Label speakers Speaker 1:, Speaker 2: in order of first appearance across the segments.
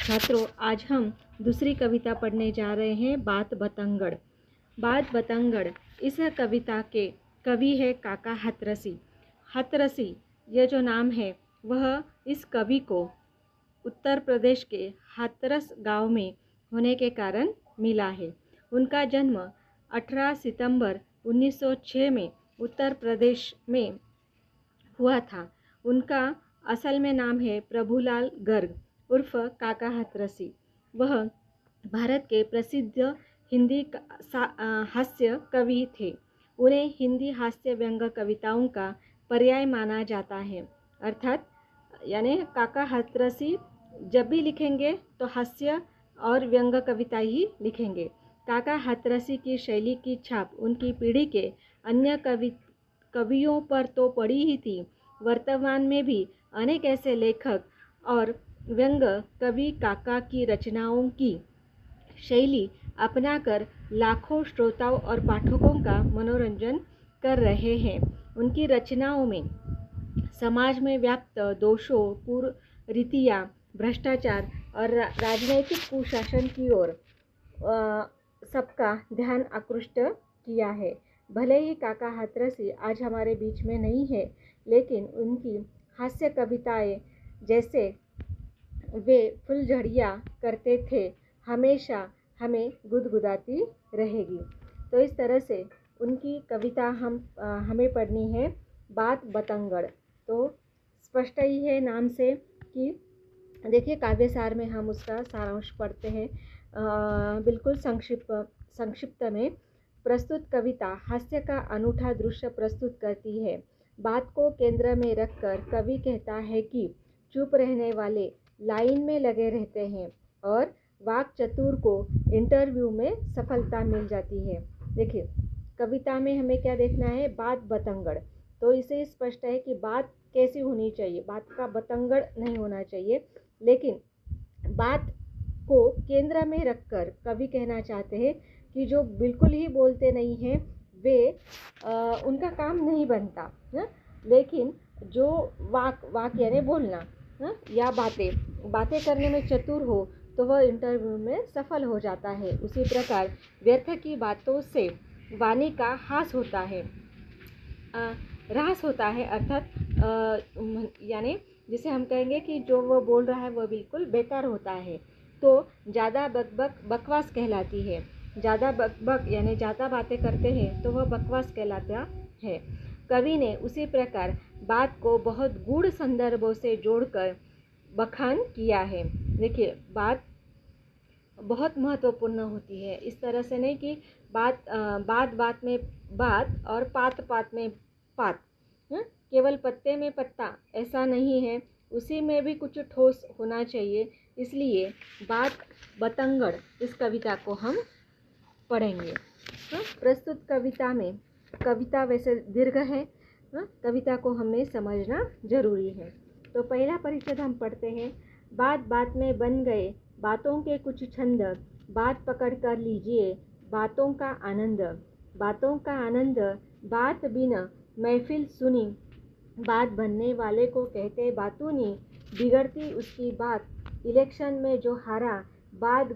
Speaker 1: छात्रों, आज हम दूसरी कविता पढ़ने जा रहे हैं, बात बतंगड़। बात बतंगड़ इस कविता के कवि है काका हाथरसी। हाथरसी यह जो नाम है वह इस कवि को उत्तर प्रदेश के हाथरस गांव में होने के कारण मिला है। उनका जन्म 18 सितंबर 1906 में उत्तर प्रदेश में हुआ था। उनका असल में नाम है प्रभुलाल गर्ग उर्फ काका हाथरसी। वह भारत के प्रसिद्ध हिंदी हास्य कवि थे। उन्हें हिंदी हास्य व्यंग कविताओं का पर्याय माना जाता है। अर्थात यानी काका हाथरसी जब भी लिखेंगे तो हास्य और व्यंग कविता ही लिखेंगे। काका हाथरसी की शैली की छाप उनकी पीढ़ी के अन्य कवियों पर तो पड़ी ही थी। वर्तमान में भी अनेक ऐसे लेखक और व्यंग कवि काका की रचनाओं की शैली अपनाकर लाखों श्रोताओं और पाठकों का मनोरंजन कर रहे हैं। उनकी रचनाओं में समाज में व्याप्त दोषों, कुरीतियाँ, भ्रष्टाचार और राजनैतिक कुशासन की ओर सबका ध्यान आकृष्ट किया है। भले ही काका हाथरसी आज हमारे बीच में नहीं है, लेकिन उनकी हास्य कविताएं जैसे वे फुलझड़ियाँ करते थे हमेशा हमें गुदगुदाती रहेगी। तो इस तरह से उनकी कविता हमें पढ़नी है, बात बतंगड़। तो स्पष्ट ही है नाम से कि देखिए काव्यसार में हम उसका सारांश पढ़ते हैं। बिल्कुल संक्षिप्त में प्रस्तुत कविता हास्य का अनूठा दृश्य प्रस्तुत करती है। बात को केंद्र में रखकर कवि कहता है कि चुप रहने वाले लाइन में लगे रहते हैं और वाक चतुर को इंटरव्यू में सफलता मिल जाती है। देखिए कविता में हमें क्या देखना है, बात बतंगड़। तो इसे स्पष्ट है कि बात कैसी होनी चाहिए, बात का बतंगड़ नहीं होना चाहिए, लेकिन बात को केंद्र में रखकर कवि कहना चाहते हैं कि जो बिल्कुल ही बोलते नहीं हैं वे उनका काम नहीं बनता है। लेकिन जो वाक यानी बोलना या बातें करने में चतुर हो तो वह इंटरव्यू में सफल हो जाता है। उसी प्रकार व्यर्थ की बातों से वाणी का ह्रास होता है, अर्थात यानी जिसे हम कहेंगे कि जो वो बोल रहा है वह बिल्कुल बेकार होता है। तो ज़्यादा बकवास कहलाती है। ज़्यादा बकबक यानी ज़्यादा बातें करते हैं तो वह बकवास कहलाता है। कवि ने उसी प्रकार बात को बहुत गूढ़ संदर्भों से जोड़कर बखान किया है। देखिए बात बहुत महत्वपूर्ण होती है। इस तरह से नहीं कि बात में बात और पात में पात, केवल पत्ते में पत्ता ऐसा नहीं है, उसी में भी कुछ ठोस होना चाहिए। इसलिए बात बतंगड़ इस कविता को हम पढ़ेंगे। प्रस्तुत कविता वैसे दीर्घ है, कविता को हमें समझना जरूरी है। तो पहला परिच्छेद हम पढ़ते हैं। बात बात में बन गए बातों के कुछ छंद, बात पकड़ कर लीजिए बातों का आनंद। बातों का आनंद बात बिना महफिल सुनी, बात बनने वाले को कहते बातूनी। बिगड़ती उसकी बात इलेक्शन में जो हारा, बात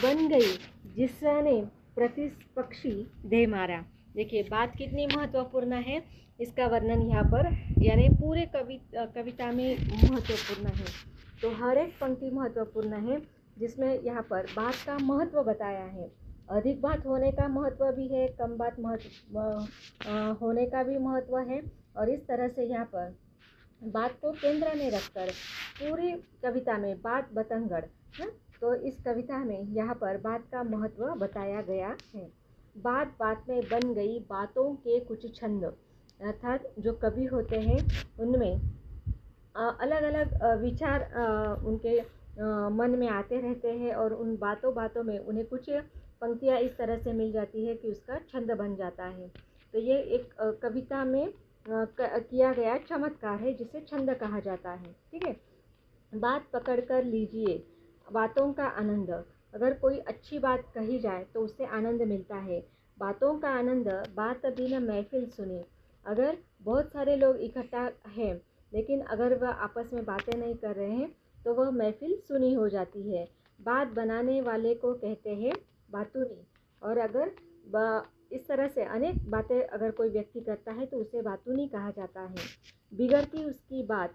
Speaker 1: बन गई जिसने प्रतिपक्षी दे मारा। देखिए बात कितनी महत्वपूर्ण है, इसका वर्णन यहाँ पर यानी पूरे कविता में महत्वपूर्ण है। तो हर एक पंक्ति महत्वपूर्ण है जिसमें यहाँ पर बात का महत्व बताया है। अधिक बात होने का महत्व भी है, कम बात होने का भी महत्व है। और इस तरह से यहाँ पर बात को केंद्र में रखकर पूरी कविता में बात बतंगड़ है। तो इस कविता में यहाँ पर बात का महत्व बताया गया है। बात बात में बन गई बातों के कुछ छंद, अर्थात जो कवि होते हैं उनमें अलग अलग विचार उनके मन में आते रहते हैं और उन बातों में उन्हें कुछ पंक्तियाँ इस तरह से मिल जाती है कि उसका छंद बन जाता है। तो ये एक कविता में किया गया चमत्कार है जिसे छंद कहा जाता है। ठीक है। बात पकड़ कर लीजिए बातों का आनंद। अगर कोई अच्छी बात कही जाए तो उससे आनंद मिलता है। बातों का आनंद बात बिना महफिल सुने। अगर बहुत सारे लोग इकट्ठा हैं लेकिन अगर वह आपस में बातें नहीं कर रहे हैं तो वह महफिल सुनी हो जाती है। बात बनाने वाले को कहते हैं बातूनी। और अगर इस तरह से अनेक बातें अगर कोई व्यक्ति करता है तो उसे बातूनी कहा जाता है। बिगड़ती उसकी बात,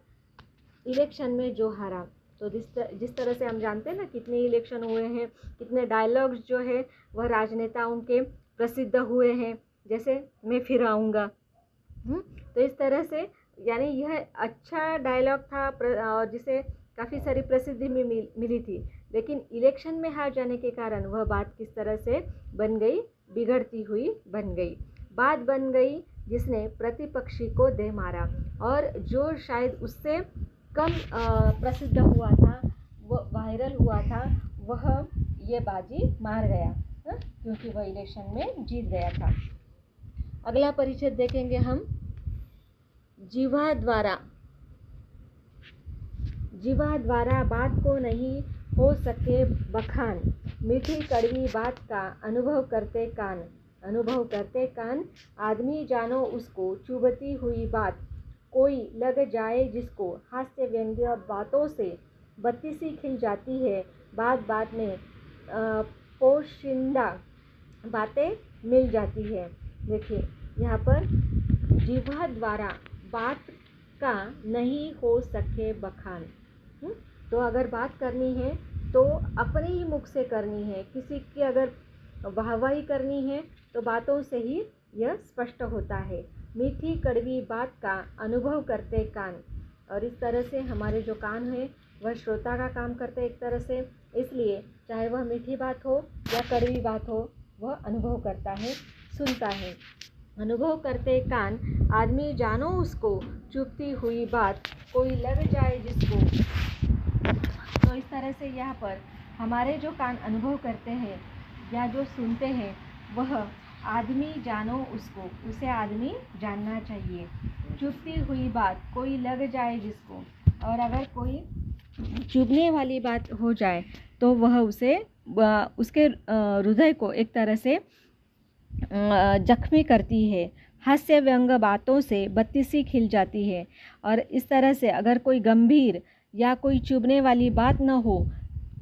Speaker 1: इलेक्शन में जो हारा। तो जिस तरह से हम जानते हैं ना कितने इलेक्शन हुए हैं, कितने डायलॉग्स जो है वह राजनेताओं के प्रसिद्ध हुए हैं, जैसे मैं फिर आऊँगा। तो इस तरह से यानी यह अच्छा डायलॉग था और जिसे काफ़ी सारी प्रसिद्धि मिली थी। लेकिन इलेक्शन में हार जाने के कारण वह बात किस तरह से बन गई, बिगड़ती हुई बन गई। बात बन गई जिसने प्रतिपक्षी को दे मारा। और जो शायद उससे कम प्रसिद्ध हुआ था, वो वायरल हुआ था, वह ये बाजी मार गया, क्योंकि वह इलेक्शन में जीत गया था। अगला परिच्छेद देखेंगे हम, जीवा द्वारा बात को नहीं हो सके बखान। मीठी कड़वी बात का अनुभव करते कान। आदमी जानो उसको चुभती हुई बात, कोई लग जाए जिसको। हास्य व्यंग्य बातों से बत्तीसी खिल जाती है, बात में पोशिंदा बातें मिल जाती है। देखिए यहाँ पर जिह्वा द्वारा बात का नहीं हो सके बखान। तो अगर बात करनी है तो अपने ही मुख से करनी है। किसी की अगर वाहवाही करनी है तो बातों से ही यह स्पष्ट होता है। मीठी कड़वी बात का अनुभव करते कान। और इस तरह से हमारे जो कान है वह श्रोता का काम करते एक तरह से, इसलिए चाहे वह मीठी बात हो या कड़वी बात हो, वह अनुभव करता है, सुनता है। अनुभव करते कान, आदमी जानो उसको चुभती हुई बात, कोई लग जाए जिसको। तो इस तरह से यहाँ पर हमारे जो कान अनुभव करते हैं या जो सुनते हैं, वह आदमी जानो उसको, उसे आदमी जानना चाहिए। चुभती हुई बात, कोई लग जाए जिसको। और अगर कोई चुभने वाली बात हो जाए तो वह उसके हृदय को एक तरह से जख्मी करती है। हास्य व्यंग बातों से बत्तीसी खिल जाती है। और इस तरह से अगर कोई गंभीर या कोई चुभने वाली बात न हो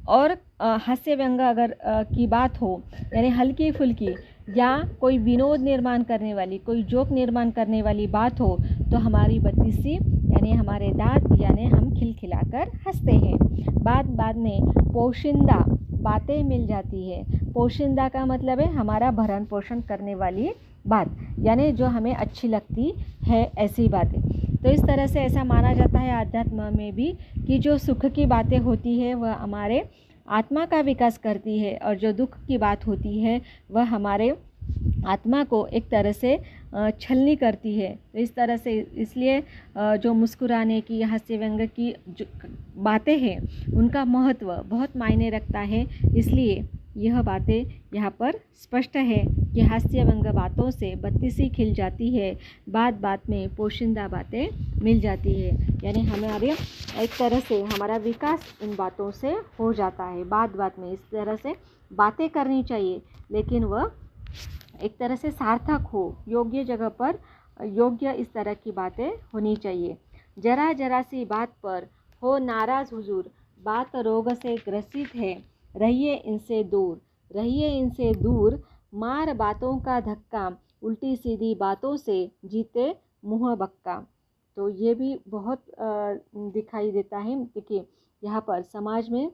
Speaker 1: और हास्य व्यंग अगर की बात हो, यानी हल्की फुल्की या कोई विनोद निर्माण करने वाली, कोई जोक निर्माण करने वाली बात हो, तो हमारी बत्तीसी यानी हमारे दांत यानी हम खिलखिलाकर हंसते हैं। बात में पोशिंदा बातें मिल जाती है। पोशिंदा का मतलब है हमारा भरण पोषण करने वाली बात, यानी जो हमें अच्छी लगती है ऐसी बातें। तो इस तरह से ऐसा माना जाता है आध्यात्म में भी कि जो सुख की बातें होती है वह हमारे आत्मा का विकास करती है, और जो दुख की बात होती है वह हमारे आत्मा को एक तरह से छलनी करती है। तो इस तरह से इसलिए जो मुस्कुराने की, हास्य व्यंग की जो बातें हैं उनका महत्व बहुत मायने रखता है। इसलिए यह बातें यहाँ पर स्पष्ट है कि हास्य व्यंग बातों से बत्तीसी खिल जाती है, बात में पोशिंदा बातें मिल जाती है। यानी हमारे एक तरह से हमारा विकास इन बातों से हो जाता है। बात में इस तरह से बातें करनी चाहिए, लेकिन वह एक तरह से सार्थक हो, योग्य जगह पर योग्य इस तरह की बातें होनी चाहिए। जरा सी बात पर हो नाराज़ हुजूर, बात रोग से ग्रसित है, रहिए इनसे दूर। मार बातों का धक्का, उल्टी सीधी बातों से जीते मुँह बक्का। तो ये भी बहुत दिखाई देता है। देखिए यहाँ पर समाज में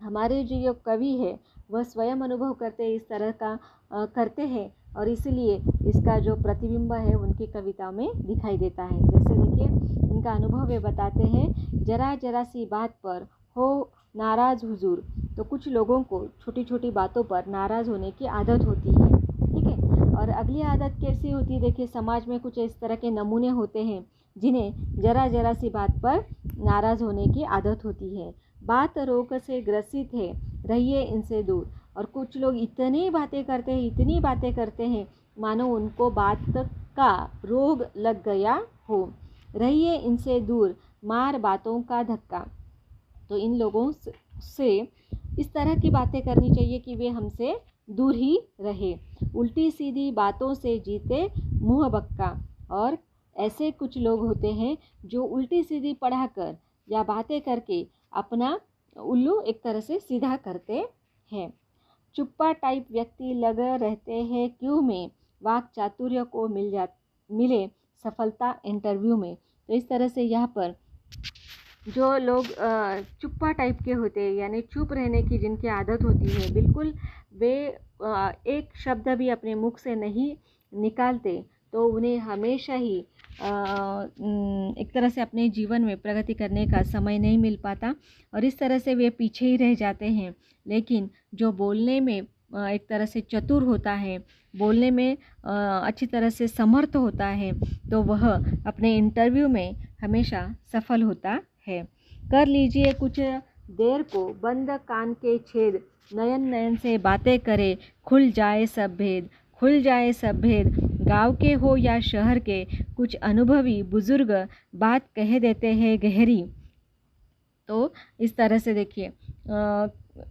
Speaker 1: हमारे जो कवि है वह स्वयं अनुभव करते इस तरह का करते हैं, और इसीलिए इसका जो प्रतिबिंब है उनकी कविता में दिखाई देता है। जैसे देखिए इनका अनुभव वे बताते हैं, जरा सी बात पर हो नाराज़ हुजूर। तो कुछ लोगों को छोटी छोटी बातों पर नाराज़ होने की आदत होती है, ठीक है। और अगली आदत कैसी होती है, देखिए समाज में कुछ इस तरह के नमूने होते हैं जिन्हें जरा सी बात पर नाराज़ होने की आदत होती है। बात रोग से ग्रसित है, रहिए इनसे दूर। और कुछ लोग इतनी बातें करते हैं मानो उनको बात का रोग लग गया हो। रहिए इनसे दूर, मार बातों का धक्का। तो इन लोगों से इस तरह की बातें करनी चाहिए कि वे हमसे दूर ही रहे। उल्टी सीधी बातों से जीते मुँह बक्का। और ऐसे कुछ लोग होते हैं जो उल्टी सीधी पढ़ाकर या बातें करके अपना उल्लू एक तरह से सीधा करते हैं। चुप्पा टाइप व्यक्ति लगे रहते हैं क्यों में, वाक चातुर्य को मिले सफलता इंटरव्यू में। तो इस तरह से यहाँ पर जो लोग चुप्पा टाइप के होते हैं, यानी चुप रहने की जिनकी आदत होती है, बिल्कुल वे एक शब्द भी अपने मुख से नहीं निकालते, तो उन्हें हमेशा ही एक तरह से अपने जीवन में प्रगति करने का समय नहीं मिल पाता और इस तरह से वे पीछे ही रह जाते हैं। लेकिन जो बोलने में एक तरह से चतुर होता है, बोलने में अच्छी तरह से समर्थ होता है, तो वह अपने इंटरव्यू में हमेशा सफल होता है। कर लीजिए कुछ देर को बंद कान के छेद, नयन नयन से बातें करे, खुल जाए सब भेद, खुल जाए सब भेद। गांव के हो या शहर के, कुछ अनुभवी बुजुर्ग बात कह देते हैं गहरी। तो इस तरह से देखिए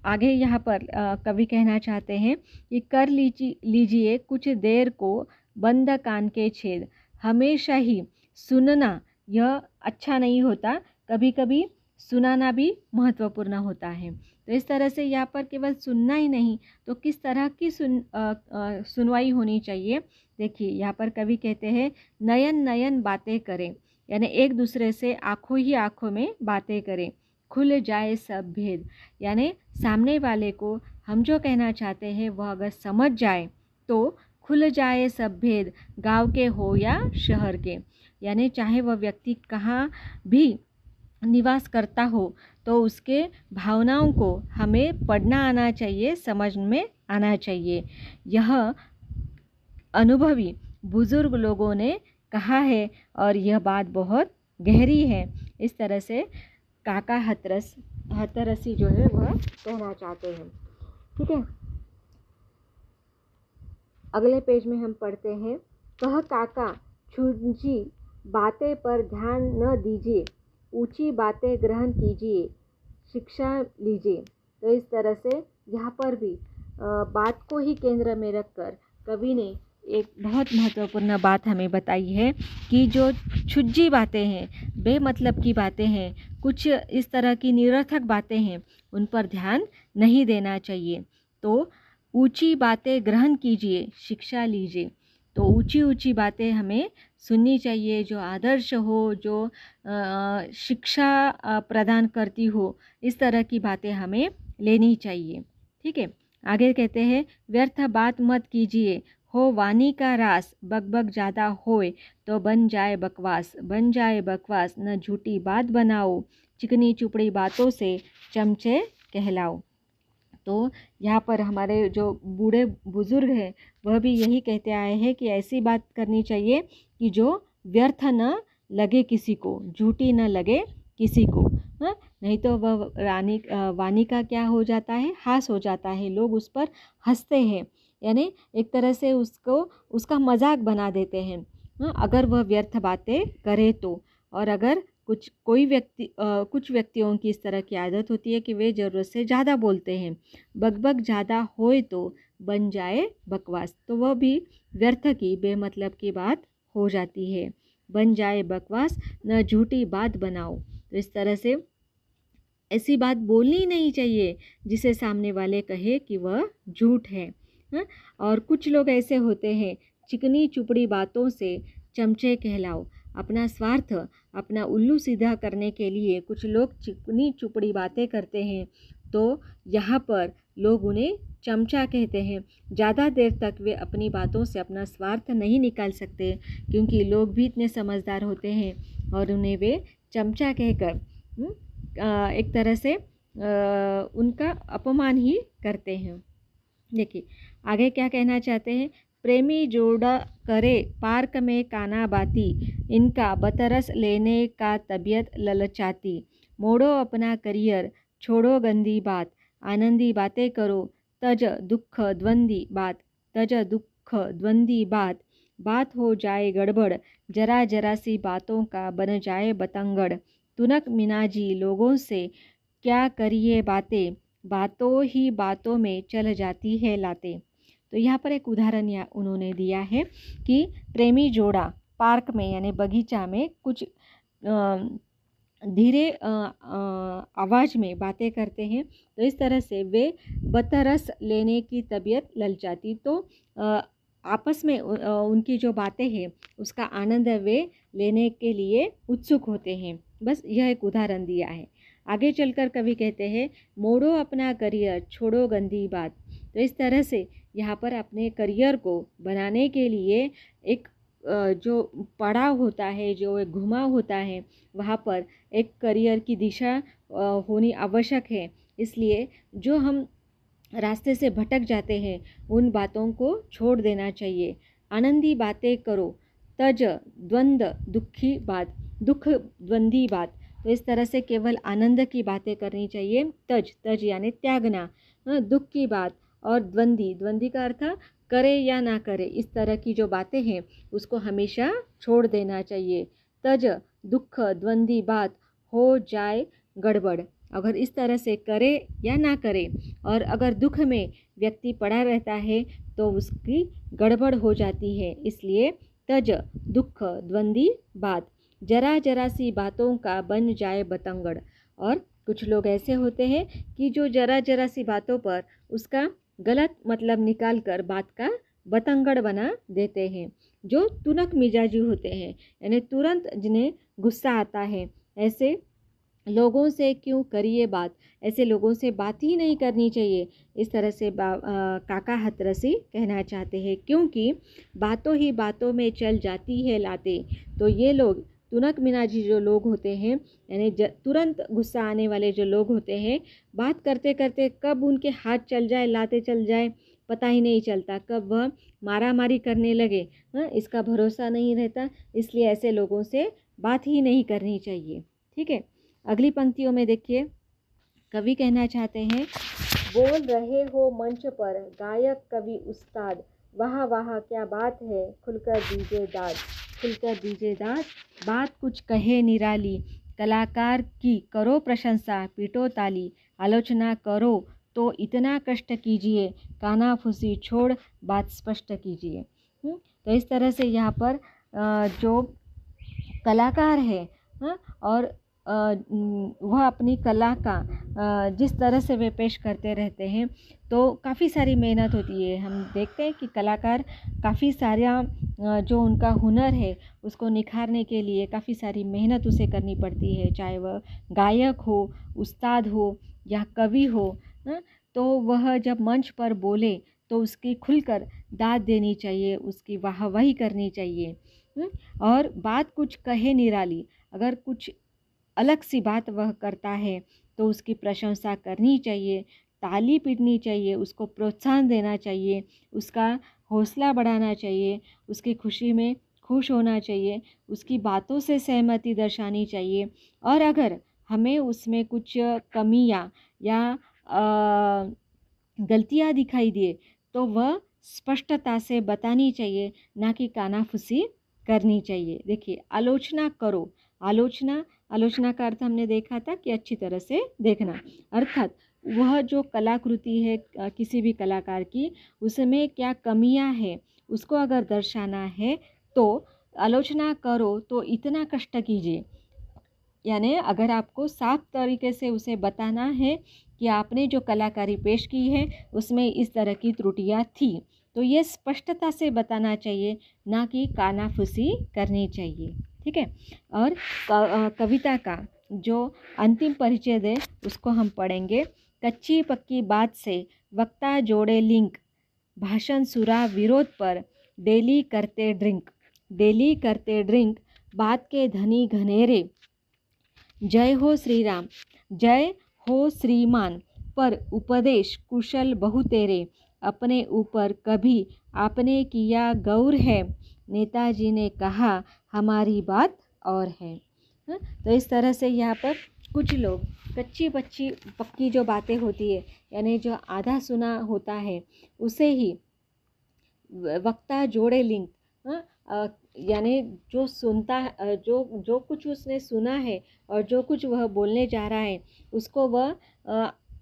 Speaker 1: आगे यहाँ पर कवि कहना चाहते हैं कि कर लीजिए कुछ देर को बंद कान के छेद। हमेशा ही सुनना यह अच्छा नहीं होता, कभी कभी सुनाना भी महत्वपूर्ण होता है। तो इस तरह से यहाँ पर केवल सुनना ही नहीं, तो किस तरह की सुनवाई होनी चाहिए। देखिए यहाँ पर कवि कहते हैं नयन नयन बातें करें, यानी एक दूसरे से आंखों ही आंखों में बातें करें। खुल जाए सब भेद, यानी सामने वाले को हम जो कहना चाहते हैं वह अगर समझ जाए तो खुल जाए सब भेद, गांव के हो या शहर के, यानी चाहे वह व्यक्ति कहाँ भी निवास करता हो, तो उसके भावनाओं को हमें पढ़ना आना चाहिए, समझ में आना चाहिए। यह अनुभवी बुजुर्ग लोगों ने कहा है और यह बात बहुत गहरी है। इस तरह से काका हथरसी जो है वह कहना चाहते हैं। ठीक है, अगले पेज में हम पढ़ते हैं, कह काका छुंजी बातें पर ध्यान न दीजिए, ऊंची बातें ग्रहण कीजिए, शिक्षा लीजिए। तो इस तरह से यहाँ पर भी बात को ही केंद्र में रखकर कवि ने एक बहुत महत्वपूर्ण बात हमें बताई है कि जो छुज्जी बातें हैं, बेमतलब की बातें हैं, कुछ इस तरह की निरर्थक बातें हैं, उन पर ध्यान नहीं देना चाहिए। तो ऊंची बातें ग्रहण कीजिए, शिक्षा लीजिए। तो ऊंची ऊंची बातें हमें सुननी चाहिए, जो आदर्श हो, जो शिक्षा प्रदान करती हो, इस तरह की बातें हमें लेनी चाहिए। ठीक है, आगे कहते हैं व्यर्थ बात मत कीजिए, हो वाणी का रास, बकबक ज़्यादा होए तो बन जाए बकवास, बन जाए बकवास। न झूठी बात बनाओ, चिकनी चुपड़ी बातों से चमचे कहलाओ। तो यहाँ पर हमारे जो बूढ़े बुजुर्ग हैं वह भी यही कहते आए हैं कि ऐसी बात करनी चाहिए कि जो व्यर्थ न लगे किसी को, झूठी न लगे किसी को। हाँ, नहीं तो वह वाणी का क्या हो जाता है, हास हो जाता है, लोग उस पर हंसते हैं, यानी एक तरह से उसका मजाक बना देते हैं। हाँ, अगर वह व्यर्थ बातें करे तो। और अगर कुछ व्यक्तियों की इस तरह की आदत होती है कि वे ज़रूरत से ज़्यादा बोलते हैं, बकबक ज़्यादा होए तो बन जाए बकवास, तो वह भी व्यर्थ की बेमतलब की बात हो जाती है। बन जाए बकवास, न झूठी बात बनाओ। तो इस तरह से ऐसी बात बोलनी नहीं चाहिए जिसे सामने वाले कहे कि वह झूठ है। हाँ? और कुछ लोग ऐसे होते हैं, चिकनी चुपड़ी बातों से चमचे कहलाओ। अपना स्वार्थ, अपना उल्लू सीधा करने के लिए कुछ लोग चिकनी चुपड़ी बातें करते हैं, तो यहाँ पर लोग उन्हें चमचा कहते हैं। ज़्यादा देर तक वे अपनी बातों से अपना स्वार्थ नहीं निकाल सकते, क्योंकि लोग भी इतने समझदार होते हैं और उन्हें वे चमचा कहकर एक तरह से उनका अपमान ही करते हैं। देखिए आगे क्या कहना चाहते हैं, प्रेमी जोड़ा करे पार्क में काना बाती, इनका बतरस लेने का तबीयत ललचाती। मोड़ो अपना करियर, छोड़ो गंदी बात, आनंदी बातें करो, तज दुख द्वंदी बात, तज दुख द्वंदी बात। बात हो जाए गड़बड़, जरा जरा सी बातों का बन जाए बतंगड़। तुनक मिनाजी लोगों से क्या करिए बातें, बातों ही बातों में चल जाती है लाते। तो यहाँ पर एक उदाहरण उन्होंने दिया है कि प्रेमी जोड़ा पार्क में यानी बगीचा में कुछ धीरे आवाज़ में बातें करते हैं, तो इस तरह से वे बतरस लेने की तबीयत ललचाती। तो आपस में उनकी जो बातें हैं उसका आनंद वे लेने के लिए उत्सुक होते हैं। बस यह एक उदाहरण दिया है। आगे चलकर कवि कहते हैं, मोड़ो अपना करियर, छोड़ो गंदी बात। तो इस तरह से यहाँ पर अपने करियर को बनाने के लिए एक जो पड़ाव होता है, जो एक घुमाव होता है, वहाँ पर एक करियर की दिशा होनी आवश्यक है। इसलिए जो हम रास्ते से भटक जाते हैं उन बातों को छोड़ देना चाहिए। आनंदी बातें करो, तज द्वंद दुखी बात, दुख द्वंदी बात। तो इस तरह से केवल आनंद की बातें करनी चाहिए। तज तज यानी त्यागना, दुख की बात, और द्वंदी द्वंदी का अर्थ करे या ना करे, इस तरह की जो बातें हैं उसको हमेशा छोड़ देना चाहिए। तज दुख द्वंदी बात, हो जाए गड़बड़। अगर इस तरह से करे या ना करे, और अगर दुख में व्यक्ति पड़ा रहता है तो उसकी गड़बड़ हो जाती है। इसलिए तज दुख द्वंदी बात, जरा जरा सी बातों का बन जाए बतंगड़। और कुछ लोग ऐसे होते हैं कि जो जरा जरा सी बातों पर उसका गलत मतलब निकाल कर बात का बतंगड़ बना देते हैं। जो तुनक मिजाजी होते हैं, यानी तुरंत जिन्हें गुस्सा आता है, ऐसे लोगों से क्यों करिए बात, ऐसे लोगों से बात ही नहीं करनी चाहिए। इस तरह से काका हथरसी कहना चाहते हैं, क्योंकि बातों ही बातों में चल जाती है लाते। तो ये लोग तुनक मिजाजी जो लोग होते हैं, यानी तुरंत गुस्सा आने वाले जो लोग होते हैं, बात करते करते कब उनके हाथ चल जाए, लाते चल जाए, पता ही नहीं चलता, कब वह मारा मारी करने लगे, इसका भरोसा नहीं रहता। इसलिए ऐसे लोगों से बात ही नहीं करनी चाहिए। ठीक है, अगली पंक्तियों में देखिए, कवि कहना चाहते हैं, बोल रहे हो मंच पर गायक कवि उस्ताद, वाह वाह क्या बात है, खुलकर दीजिए दाद, खुलकर दीजिए दाद। बात कुछ कहे निराली, कलाकार की करो प्रशंसा, पीटो ताली, आलोचना करो तो इतना कष्ट कीजिए, कानाफूसी छोड़ बात स्पष्ट कीजिए। तो इस तरह से यहाँ पर जो कलाकार है, और वह अपनी कला का जिस तरह से वे पेश करते रहते हैं, तो काफ़ी सारी मेहनत होती है। हम देखते हैं कि कलाकार काफ़ी सारा जो उनका हुनर है उसको निखारने के लिए काफ़ी सारी मेहनत उसे करनी पड़ती है, चाहे वह गायक हो, उस्ताद हो या कवि हो। तो वह जब मंच पर बोले तो उसकी खुलकर दाद देनी चाहिए, उसकी वाहवाही करनी चाहिए। और बात कुछ कहे निराली, अगर कुछ अलग सी बात वह करता है तो उसकी प्रशंसा करनी चाहिए, ताली पीटनी चाहिए, उसको प्रोत्साहन देना चाहिए, उसका हौसला बढ़ाना चाहिए, उसकी खुशी में खुश होना चाहिए, उसकी बातों से सहमति दर्शानी चाहिए। और अगर हमें उसमें कुछ कमियां या गलतियां दिखाई दिए तो वह स्पष्टता से बतानी चाहिए, ना कि कानाफूसी करनी चाहिए। देखिए, आलोचना करो, आलोचना का अर्थ हमने देखा था कि अच्छी तरह से देखना, अर्थात वह जो कलाकृति है किसी भी कलाकार की, उसमें क्या कमियां हैं उसको अगर दर्शाना है तो आलोचना करो तो इतना कष्ट कीजिए। यानी अगर आपको साफ तरीके से उसे बताना है कि आपने जो कलाकारी पेश की है उसमें इस तरह की त्रुटियां थी, तो ये स्पष्टता से बताना चाहिए, ना कि कानाफूसी करनी चाहिए। ठीक है, और कविता का जो अंतिम परिचय है उसको हम पढ़ेंगे। कच्ची पक्की बात से वक्ता जोड़े लिंक, भाषण सुरा विरोध पर डेली करते ड्रिंक, डेली करते ड्रिंक, बात के धनी घनेरे, जय हो श्री राम, जय हो श्रीमान, पर उपदेश कुशल बहु तेरे, अपने ऊपर कभी आपने किया गौर है, नेताजी ने कहा हमारी बात और है। तो इस तरह से यहाँ पर कुछ लोग कच्ची पक्की जो बातें होती है, यानी जो आधा सुना होता है उसे ही वक्ता जोड़े लिंक, यानी जो सुनता जो कुछ उसने सुना है और जो कुछ वह बोलने जा रहा है उसको वह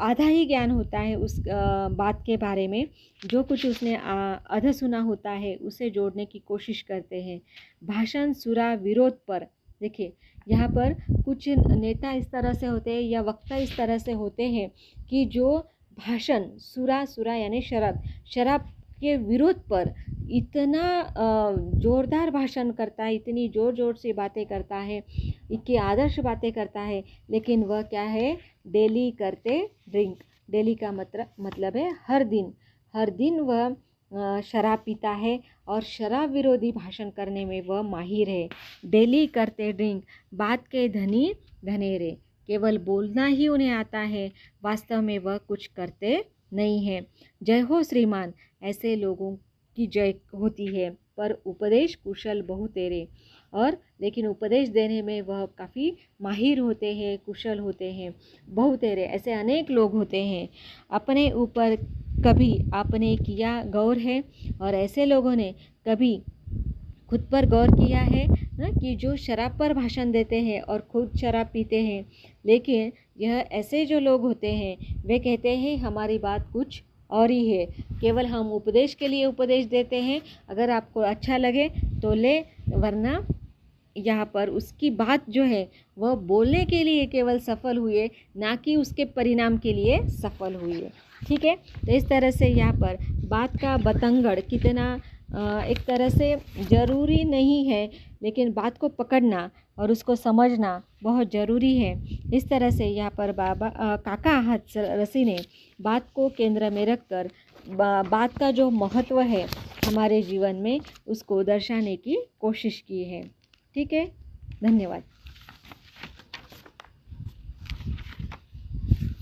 Speaker 1: आधा ही ज्ञान होता है उस बात के बारे में, जो कुछ उसने आधा सुना होता है उसे जोड़ने की कोशिश करते हैं। भाषण सुरा विरोध पर, देखिए यहाँ पर कुछ नेता इस तरह से होते हैं या वक्ता इस तरह से होते हैं कि जो भाषण सुरा यानी शराब के विरोध पर इतना ज़ोरदार भाषण करता है, इतनी ज़ोर ज़ोर से बातें करता है, इतनी आदर्श बातें करता है, लेकिन वह क्या है, डेली करते ड्रिंक। डेली का मतलब है हर दिन वह शराब पीता है और शराब विरोधी भाषण करने में वह माहिर है। डेली करते ड्रिंक, बात के धनी धनेरे, केवल बोलना ही उन्हें आता है, वास्तव में वह कुछ करते नहीं है। जय हो श्रीमान, ऐसे लोगों की जय होती है, पर उपदेश कुशल बहु तेरे। और लेकिन उपदेश देने में वह काफ़ी माहिर होते हैं, कुशल होते हैं। बहु तेरे, ऐसे अनेक लोग होते हैं। अपने ऊपर कभी आपने किया गौर है, और ऐसे लोगों ने कभी खुद पर गौर किया है ना, कि जो शराब पर भाषण देते हैं और खुद शराब पीते हैं। लेकिन यह ऐसे जो लोग होते हैं वे कहते हैं हमारी बात कुछ और ही है, केवल हम उपदेश के लिए उपदेश देते हैं, अगर आपको अच्छा लगे तो ले, वरना यहाँ पर उसकी बात जो है वह बोलने के लिए केवल सफल हुए, ना कि उसके परिणाम के लिए सफल हुए। ठीक है, तो इस तरह से यहाँ पर बात का बतंगड़ कितना एक तरह से ज़रूरी नहीं है, लेकिन बात को पकड़ना और उसको समझना बहुत ज़रूरी है। इस तरह से यहाँ पर काका हाथरसी ने बात को केंद्र में रखकर बात का जो महत्व है हमारे जीवन में उसको दर्शाने की कोशिश की है। ठीक है, धन्यवाद।